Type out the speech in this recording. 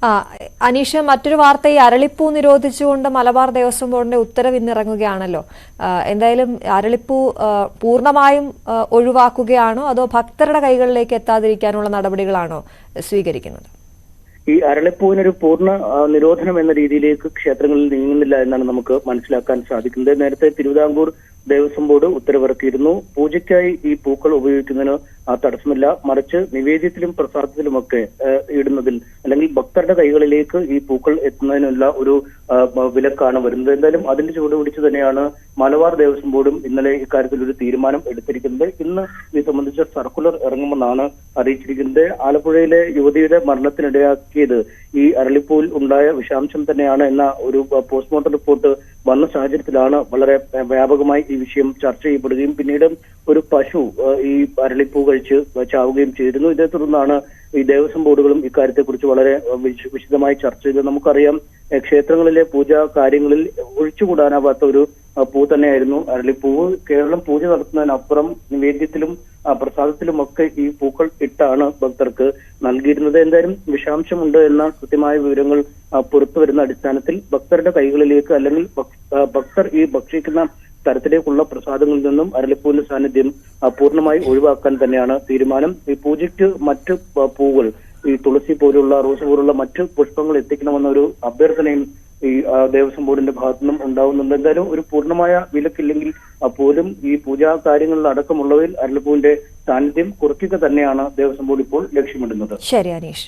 ആ അനീഷ്, മറ്റൊരു വാർത്ത, ഈ അരളിപ്പൂ നിരോധിച്ചുകൊണ്ട് മലബാർ ദേവസ്വം ബോർഡിന്റെ ഉത്തരവ് ഇന്നിറങ്ങുകയാണല്ലോ. എന്തായാലും അരളിപ്പൂ പൂർണ്ണമായും ഒഴിവാക്കുകയാണോ അതോ ഭക്തരുടെ കൈകളിലേക്ക് എത്താതിരിക്കാനുള്ള നടപടികളാണോ സ്വീകരിക്കുന്നത്? ഈ അരളിപ്പൂവിനൊരു പൂർണ്ണ നിരോധനം എന്ന രീതിയിലേക്ക് ക്ഷേത്രങ്ങളിൽ നീങ്ങുന്നില്ല എന്നാണ് നമുക്ക് മനസ്സിലാക്കാൻ സാധിക്കുന്നത്. നേരത്തെ തിരുവിതാംകൂർ ദേവസ്വം ബോർഡ് ഉത്തരവിറക്കിയിരുന്നു. പൂജയ്ക്കായി ഈ പൂക്കൾ ഉപയോഗിക്കുന്നതിന് തടസ്സമില്ല, മറിച്ച് നിവേദ്യത്തിലും പ്രസാദത്തിലുമൊക്കെ ഇടുന്നതിൽ അല്ലെങ്കിൽ ഭക്തരുടെ കൈകളിലേക്ക് ഈ പൂക്കൾ എത്തുന്നതിനുള്ള ഒരു വിലക്കാണ് വരുന്നത്. എന്തായാലും അതിന്റെ ചുവട് പിടിച്ച് തന്നെയാണ് മലബാർ ദേവസ്വം ബോർഡും ഇന്നലെ ഇക്കാര്യത്തിൽ ഒരു തീരുമാനം എടുത്തിരിക്കുന്നത്. ഇന്ന് ഇത് സംബന്ധിച്ച സർക്കുലർ ഇറങ്ങുമെന്നാണ് അറിയിച്ചിരിക്കുന്നത്. ആലപ്പുഴയിലെ യുവതിയുടെ മരണത്തിനിടയാക്കിയത് ഈ അരളിപ്പൂവിൽ ഉണ്ടായ വിഷാംശം തന്നെയാണ് എന്ന ഒരു പോസ്റ്റ്മോർട്ടം റിപ്പോർട്ട് വന്ന സാഹചര്യത്തിലാണ് വളരെ വ്യാപകമായി ഈ വിഷയം ചർച്ച ചെയ്യപ്പെടുകയും പിന്നീട് ഒരു പശു ഈ അരളിപ്പൂ കഴിച്ച് ചാവുകയും ചെയ്തിരുന്നു. ഇതേ തുടർന്നാണ് ഈ ദേവസ്വം ബോർഡുകളും ഇക്കാര്യത്തെക്കുറിച്ച് വളരെ വിശദമായി ചർച്ച ചെയ്തത്. നമുക്കറിയാം, ക്ഷേത്രങ്ങളിലെ പൂജാ കാര്യങ്ങളിൽ ഒഴിച്ചുകൂടാനാവാത്ത ഒരു പൂ തന്നെയായിരുന്നു അരളിപ്പൂവ്. കേരളം പൂജ നടത്തുന്നതിനപ്പുറം നിവേദ്യത്തിലും പ്രസാദത്തിലുമൊക്കെ ഈ പൂക്കൾ ഇട്ടാണ് ഭക്തർക്ക് നൽകിയിരുന്നത്. എന്തായാലും വിഷാംശമുണ്ട് എന്ന കൃത്യമായ വിവരങ്ങൾ പുറത്തു വരുന്ന അടിസ്ഥാനത്തിൽ ഭക്തരുടെ കൈകളിലേക്ക് അല്ലെങ്കിൽ ഭക്തർ ഈ ഭക്ഷിക്കുന്ന തരത്തിലേക്കുള്ള പ്രസാദങ്ങളിൽ നിന്നും അരളിപ്പൂവിന്റെ സാന്നിധ്യം പൂർണ്ണമായി ഒഴിവാക്കാൻ തന്നെയാണ് തീരുമാനം. ഈ പൂജയ്ക്ക് മറ്റ് പൂവുകൾ, ഈ തുളസി പോലുള്ള റോസ് പോലുള്ള മറ്റ് പുഷ്പങ്ങൾ എത്തിക്കണമെന്നൊരു അഭ്യർത്ഥനയും ഈ ദേവസ്വം ബോർഡിന്റെ ഭാഗത്തു നിന്നും ഉണ്ടാവുന്നുണ്ട്. എന്തായാലും ഒരു പൂർണ്ണമായ വിലക്കില്ലെങ്കിൽ പോലും ഈ പൂജാ കാര്യങ്ങളിൽ അടക്കമുള്ളവയിൽ അരളിപ്പൂവിന്റെ സാന്നിധ്യം കുറയ്ക്കുക തന്നെയാണ് ദേവസ്വം ബോർഡ് ഇപ്പോൾ ലക്ഷ്യമിടുന്നത്. ശരി അനീഷ്.